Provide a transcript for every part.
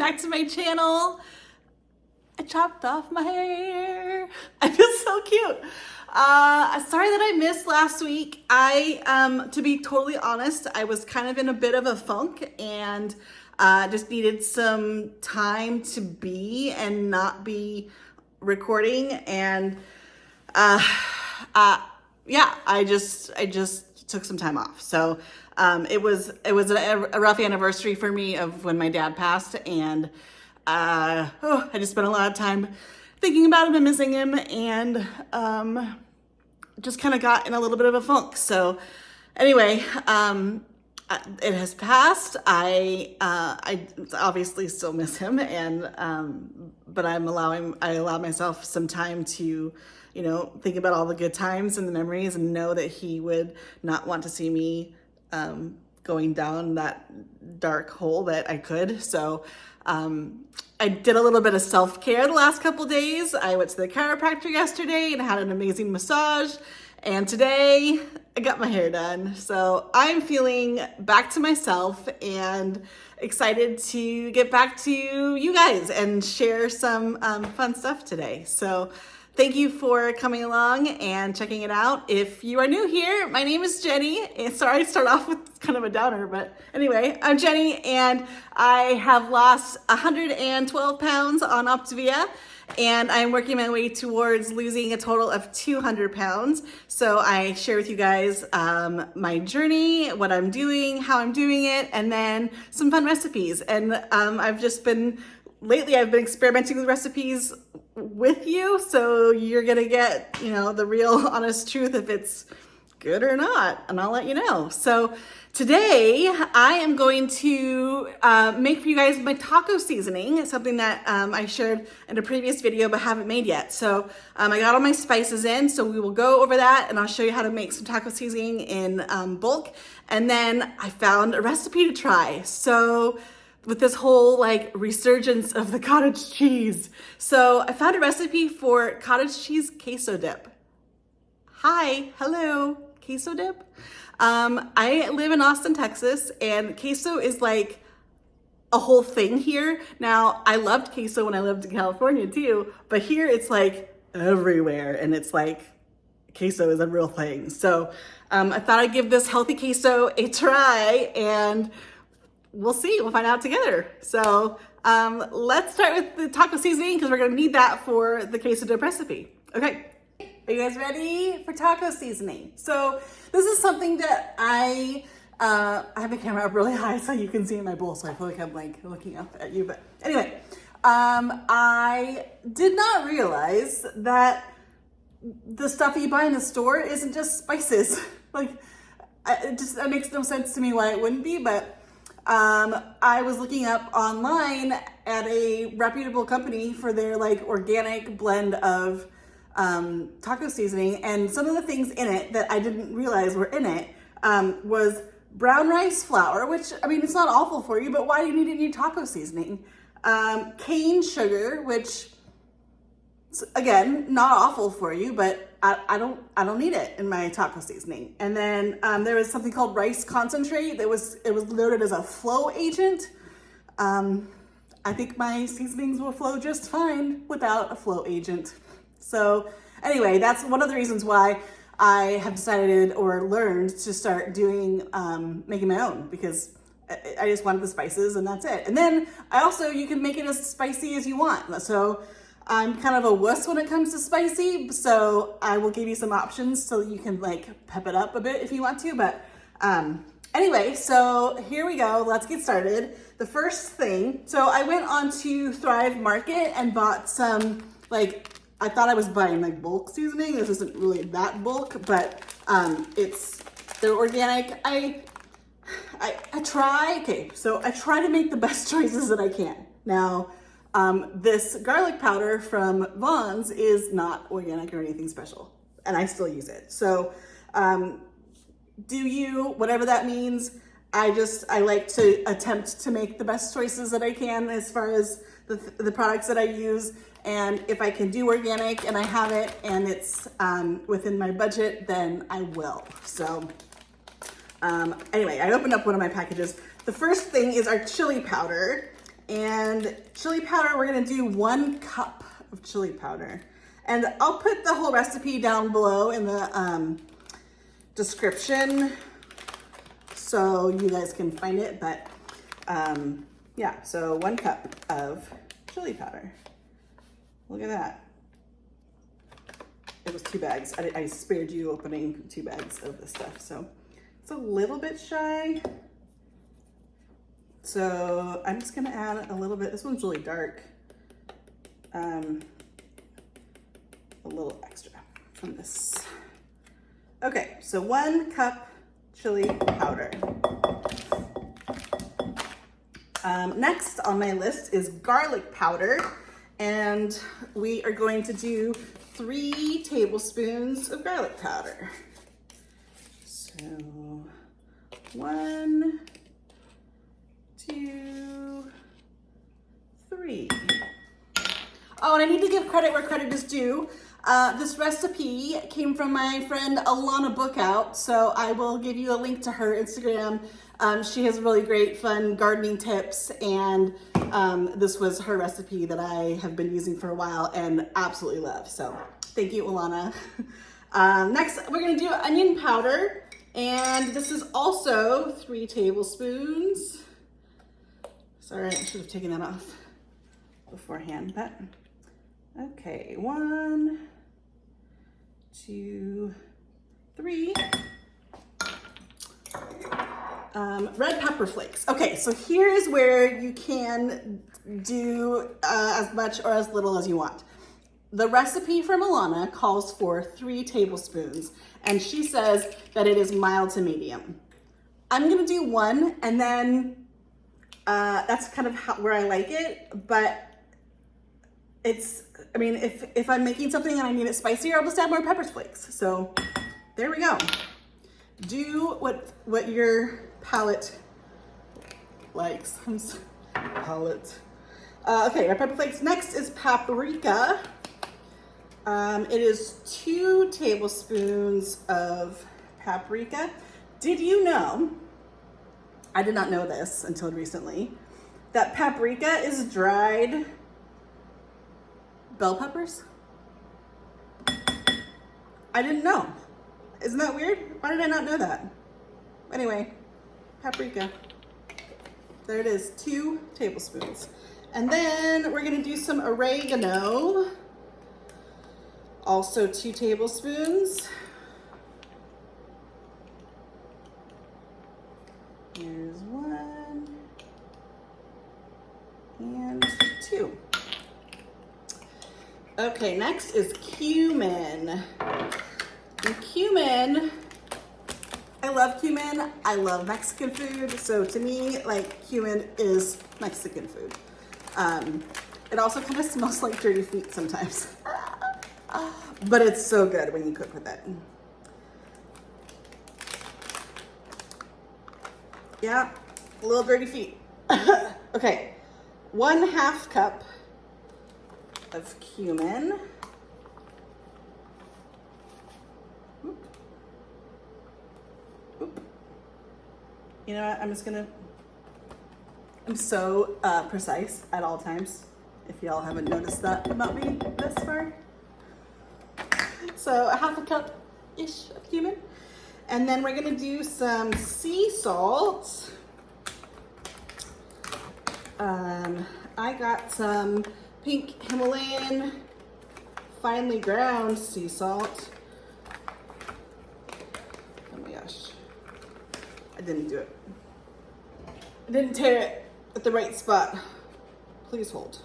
back to my channel. I chopped off my hair. I feel so cute. Sorry that I missed last week. To be totally honest, I was kind of in a bit of a funk and just needed some time to be and not be recording. And yeah, I just took some time off. So it was a rough anniversary for me of when my dad passed, and I just spent a lot of time thinking about him and missing him, and just kind of got in a little bit of a funk. So anyway, it has passed. I obviously still miss him, and but I allowed myself some time to, you know, think about all the good times and the memories, and know that he would not want to see me going down that dark hole that I could. So I did a little bit of self-care the last couple days. I went to the chiropractor yesterday and had an amazing massage. And today I got my hair done. So I'm feeling back to myself and excited to get back to you guys and share some fun stuff today. So thank you for coming along and checking it out. If you are new here, my name is Jenny. And sorry to start off with kind of a downer, but anyway, I'm Jenny, and I have lost 112 pounds on Optavia, and I'm working my way towards losing a total of 200 pounds. So I share with you guys my journey, what I'm doing, how I'm doing it, and then some fun recipes. And lately I've been experimenting with recipes with you, so you're gonna get, you know, the real honest truth if it's good or not, and I'll let you know. So today I am going to make for you guys my taco seasoning. It's something that I shared in a previous video but haven't made yet. So I got all my spices in, so we will go over that, and I'll show you how to make some taco seasoning in bulk. And then I found a recipe to try. So with this whole like resurgence of the cottage cheese. So I found a recipe for cottage cheese queso dip. Hi, hello, queso dip. I live in Austin, Texas, and queso is like a whole thing here. Now, I loved queso when I lived in California too, but here it's like everywhere, and it's like queso is a real thing. So I thought I'd give this healthy queso a try, and we'll see, we'll find out together. So let's start with the taco seasoning, because we're gonna need that for the queso dip recipe. Okay, are you guys ready for taco seasoning? So this is something that I have the camera up really high so you can see in my bowl, so I feel like I'm like looking up at you. But anyway, I did not realize that the stuff that you buy in the store isn't just spices. Like, that makes no sense to me why it wouldn't be, but I was looking up online at a reputable company for their like organic blend of taco seasoning, and some of the things in it that I didn't realize were in it was brown rice flour, which, I mean, it's not awful for you, but why do you need any taco seasoning? Cane sugar, which, again, not awful for you, but I don't need it in my taco seasoning. And then there was something called rice concentrate it was loaded as a flow agent. I think my seasonings will flow just fine without a flow agent. So anyway, that's one of the reasons why I have decided or learned to start doing making my own, because I just wanted the spices and that's it. And then you can make it as spicy as you want. So I'm kind of a wuss when it comes to spicy, so I will give you some options so you can like pep it up a bit if you want to. But anyway, so here we go. Let's get started. The first thing, so I went on to Thrive Market and bought some, like, I thought I was buying like bulk seasoning. This isn't really that bulk, but they're organic. I try to make the best choices that I can. Now, this garlic powder from Vaughn's is not organic or anything special, and I still use it. So do you, whatever that means. I like to attempt to make the best choices that I can as far as the products that I use. And if I can do organic and I have it and it's within my budget, then I will. So anyway, I opened up one of my packages. The first thing is our chili powder. And chili powder, we're gonna do 1 cup of chili powder. And I'll put the whole recipe down below in the description so you guys can find it. But yeah, so 1 cup of chili powder. Look at that. It was 2 bags. I spared you opening 2 bags of this stuff. So it's a little bit shy. So I'm just gonna add a little bit. This one's really dark. A little extra from this. Okay, so 1 cup chili powder. Next on my list is garlic powder, and we are going to do 3 tablespoons of garlic powder. So 1, 2, 3. Oh, and I need to give credit where credit is due. This recipe came from my friend Alana Bookout, so I will give you a link to her Instagram. She has really great, fun gardening tips, and this was her recipe that I have been using for a while and absolutely love. So thank you, Alana. Next, we're gonna do onion powder, and this is also 3 tablespoons. Sorry, I should have taken that off beforehand, but okay, 1, 2, 3. Red pepper flakes. Okay, so here is where you can do as much or as little as you want. The recipe from Alana calls for 3 tablespoons, and she says that it is mild to medium. I'm gonna do 1, and then that's kind of where I like it, but I mean, if I'm making something and I need it spicier, I'll just add more pepper flakes. So there we go. Do what your palate likes. Palate. Okay, our pepper flakes. Next is paprika. It is 2 tablespoons of paprika. Did you know, I did not know this until recently, that paprika is dried bell peppers? I didn't know. Isn't that weird? Why did I not know that? Anyway, paprika. There it is, 2 tablespoons. And then we're gonna do some oregano. Also 2 tablespoons. Here's 1 and 2. Okay, next is cumin. And cumin, I love cumin. I love Mexican food. So to me, like, cumin is Mexican food. It also kind of smells like dirty feet sometimes. But it's so good when you cook with it. Yeah, a little dirty feet. Okay, 1/2 cup of cumin. Oop. Oop. You know what, I'm so precise at all times, if y'all haven't noticed that about me this far. So 1/2 cup-ish of cumin. And then we're gonna do some sea salt. I got some pink Himalayan finely ground sea salt. Oh my gosh, I didn't do it. I didn't tear it at the right spot. Please hold.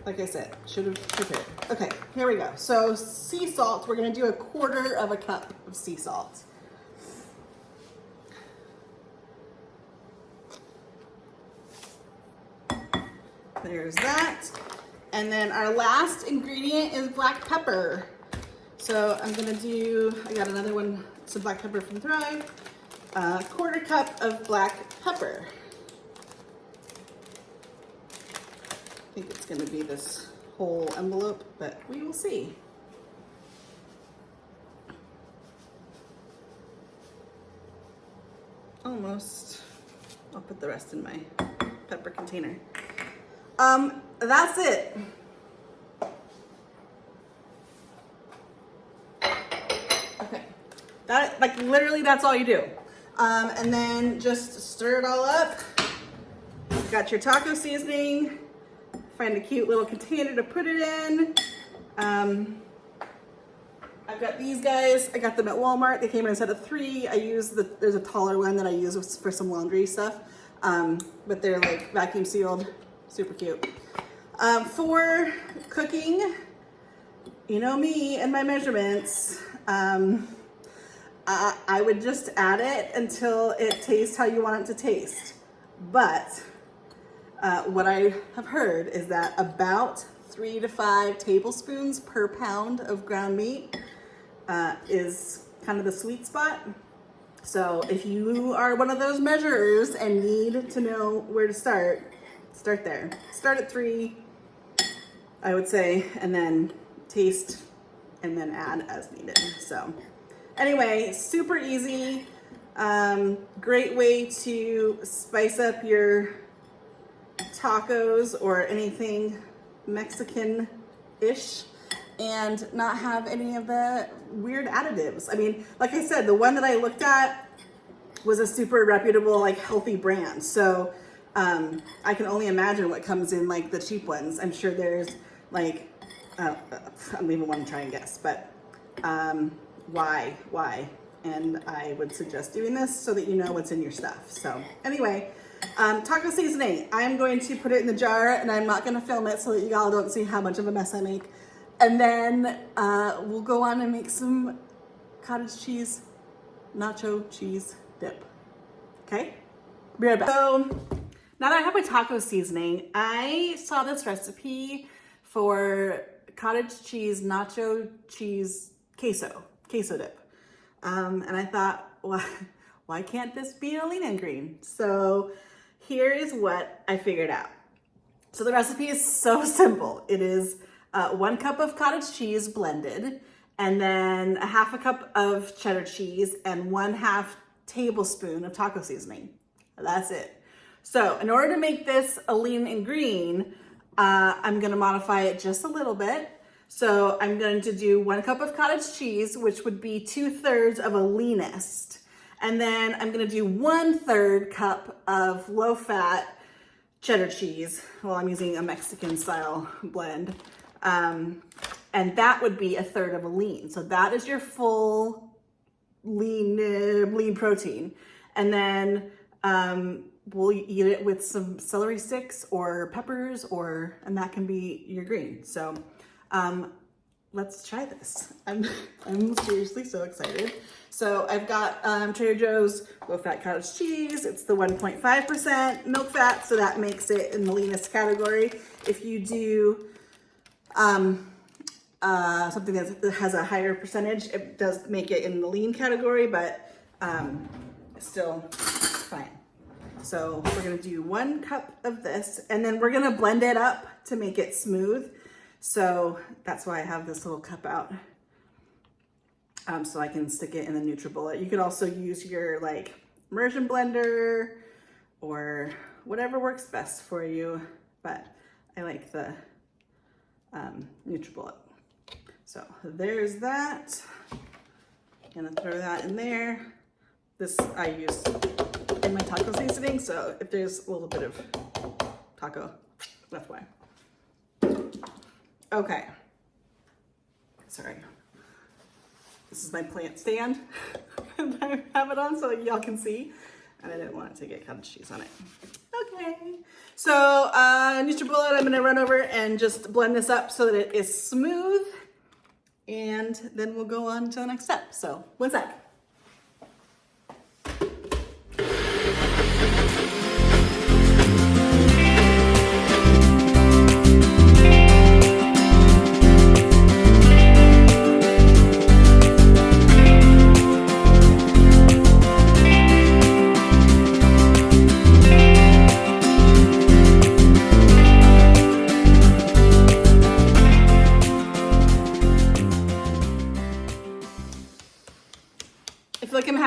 Like I said, should have prepared. Okay, here we go. So sea salt, we're gonna do 1/4 cup of sea salt. There's that. And then our last ingredient is black pepper. So I'm gonna do, I got another one, some black pepper from Thrive. 1/4 cup of black pepper. I think it's gonna be this whole envelope, but we will see. almost, I'll put the rest in my pepper container. That's it. Okay, that, like, literally that's all you do. And then just stir it all up. You've got your taco seasoning. Find a cute little container to put it in. I've got these guys. I got them at Walmart. They came in a set of 3. There's a taller one that I use for some laundry stuff. But they're like vacuum sealed, super cute. For cooking, you know me and my measurements. I would just add it until it tastes how you want it to taste. But what I have heard is that about 3 to 5 tablespoons per pound of ground meat is kind of the sweet spot. So if you are one of those measurers and need to know where to start there. Start at 3, I would say, and then taste and then add as needed. So anyway, super easy. Great way to spice up your tacos or anything Mexican-ish and not have any of the weird additives. I mean, like I said, the one that I looked at was a super reputable, like, healthy brand. So I can only imagine what comes in, like, the cheap ones. I'm sure there's, like, I don't even want to try and guess, but why? And I would suggest doing this so that you know what's in your stuff. So anyway, taco seasoning. I'm going to put it in the jar, and I'm not going to film it so that you all don't see how much of a mess I make. And then we'll go on and make some cottage cheese, nacho cheese dip. Okay? Be right back. So now that I have my taco seasoning, I saw this recipe for cottage cheese, nacho cheese, queso dip. And I thought, why can't this be a lean and green? So here is what I figured out. So the recipe is so simple. It is 1 cup of cottage cheese blended, and then a 1/2 cup of cheddar cheese and 1/2 tablespoon of taco seasoning. That's it. So in order to make this a lean and green, I'm gonna modify it just a little bit. So I'm going to do 1 cup of cottage cheese, which would be 2/3 of a leanest. And then I'm gonna do 1/3 cup of low-fat cheddar cheese. Well, I'm using a Mexican style blend. And that would be 1/3 of a lean. So that is your full lean protein. And then we'll eat it with some celery sticks or peppers, and that can be your green. So let's try this. I'm seriously so excited. So I've got Trader Joe's low-fat cottage cheese. It's the 1.5% milk fat, so that makes it in the leanest category. If you do something that has a higher percentage, it does make it in the lean category, but still fine. So we're gonna do 1 cup of this, and then we're gonna blend it up to make it smooth. So that's why I have this little cup out, so I can stick it in the NutriBullet. You could also use your, like, immersion blender or whatever works best for you, but I like the NutriBullet. So there's that. Gonna throw that in there. This I use in my taco seasoning, so if there's a little bit of taco, that's why. Okay. Sorry. This is my plant stand. I have it on so y'all can see, and I didn't want it to get cottage cheese on it. Okay. So NutriBullet, I'm gonna run over and just blend this up so that it is smooth, and then we'll go on to the next step. So 1 sec.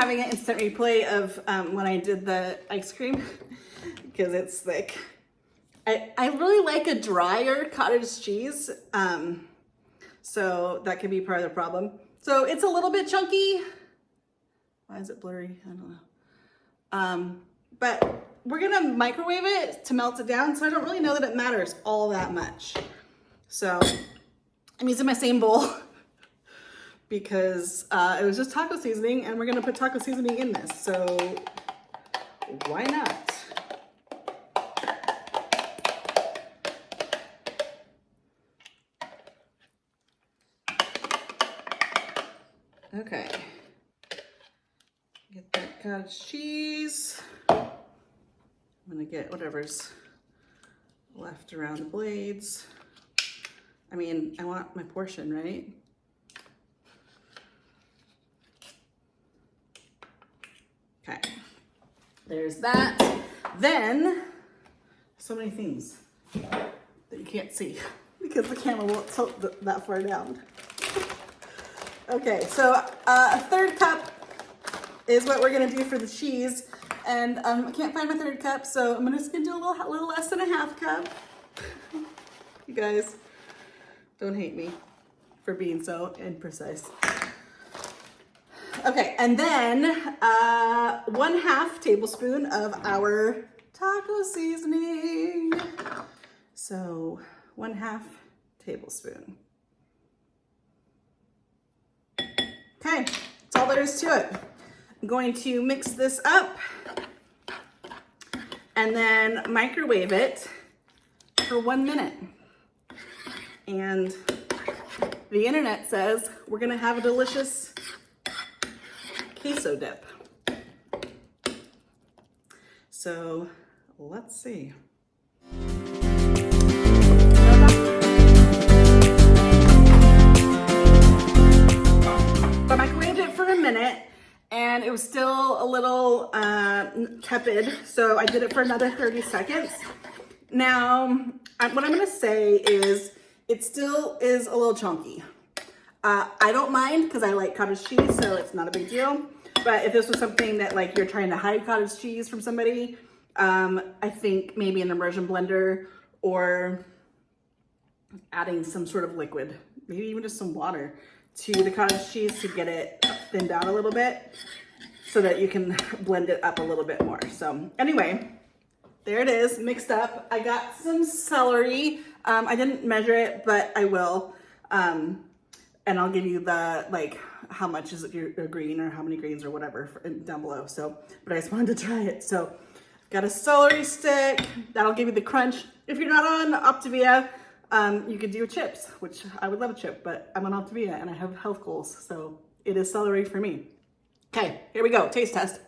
having an instant replay of when I did the ice cream because it's thick. I really like a drier cottage cheese, so that could be part of the problem. So it's a little bit chunky. Why is it blurry? I don't know. But we're gonna microwave it to melt it down, so I don't really know that it matters all that much. So I'm using my same bowl because it was just taco seasoning, and we're gonna put taco seasoning in this, so why not? Okay, get that cottage cheese. I'm gonna get whatever's left around the blades. I mean, I want my portion, right? Okay, there's that. Then, so many things that you can't see because the camera won't tilt that far down. Okay, so a third cup is what we're gonna do for the cheese. And I can't find my third cup, so I'm just gonna do a little less than a half cup. You guys, don't hate me for being so imprecise. Okay, and then 1/2 tablespoon of our taco seasoning. So 1/2 tablespoon. Okay, that's all there is to it. I'm going to mix this up and then microwave it for 1 minute. And the internet says we're gonna have a delicious queso dip. So let's see. I microwaved it for a minute and it was still a little tepid, so I did it for another 30 seconds. Now, what I'm gonna say is it still is a little chunky. I don't mind because I like cottage cheese, so it's not a big deal. But if this was something that like you're trying to hide cottage cheese from somebody, I think maybe an immersion blender or adding some sort of liquid, maybe even just some water to the cottage cheese to get it thinned out a little bit so that you can blend it up a little bit more. So anyway, there it is, mixed up. I got some celery. I didn't measure it, but I will. And I'll give you the, like, how much is it your green or how many greens or whatever down below. So, but I just wanted to try it. So got a celery stick. That'll give you the crunch. If you're not on Optavia, you could do chips, which I would love a chip, but I'm on Optavia and I have health goals. So it is celery for me. Okay, here we go. Taste test.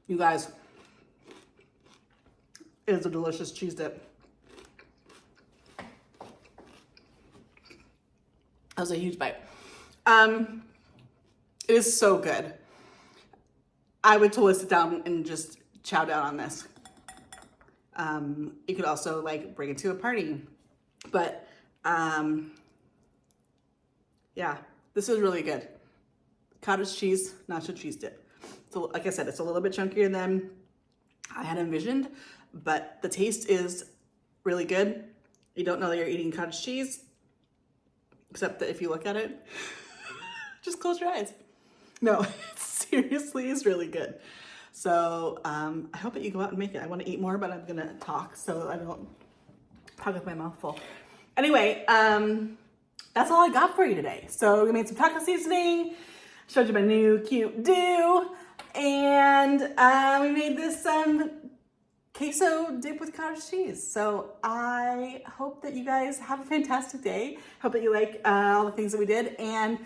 You guys, it is a delicious cheese dip. That was a huge bite. It is so good. I would totally sit down and just chow down on this. You could also like bring it to a party, but yeah, this is really good. Cottage cheese, nacho cheese dip. So like I said, it's a little bit chunkier than I had envisioned, but the taste is really good. You don't know that you're eating cottage cheese, except that if you look at it, just close your eyes. No, it seriously is really good. So I hope that you go out and make it. I want to eat more, but I'm gonna talk so I don't talk with my mouth full. Anyway, that's all I got for you today. So we made some taco seasoning, showed you my new cute do, and we made this queso dip with cottage cheese. So I hope that you guys have a fantastic day. Hope that you like all the things that we did, and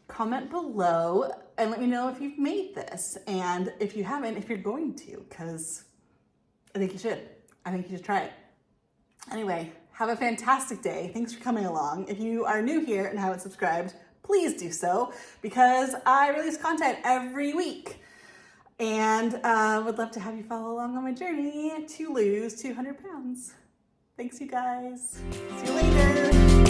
comment below and let me know if you've made this, and if you haven't, if you're going to, because I think you should. I think you should try it. Anyway, have a fantastic day. Thanks for coming along. If you are new here and haven't subscribed, please do so, because I release content every week. And would love to have you follow along on my journey to lose 200 pounds. Thanks, you guys. See you later.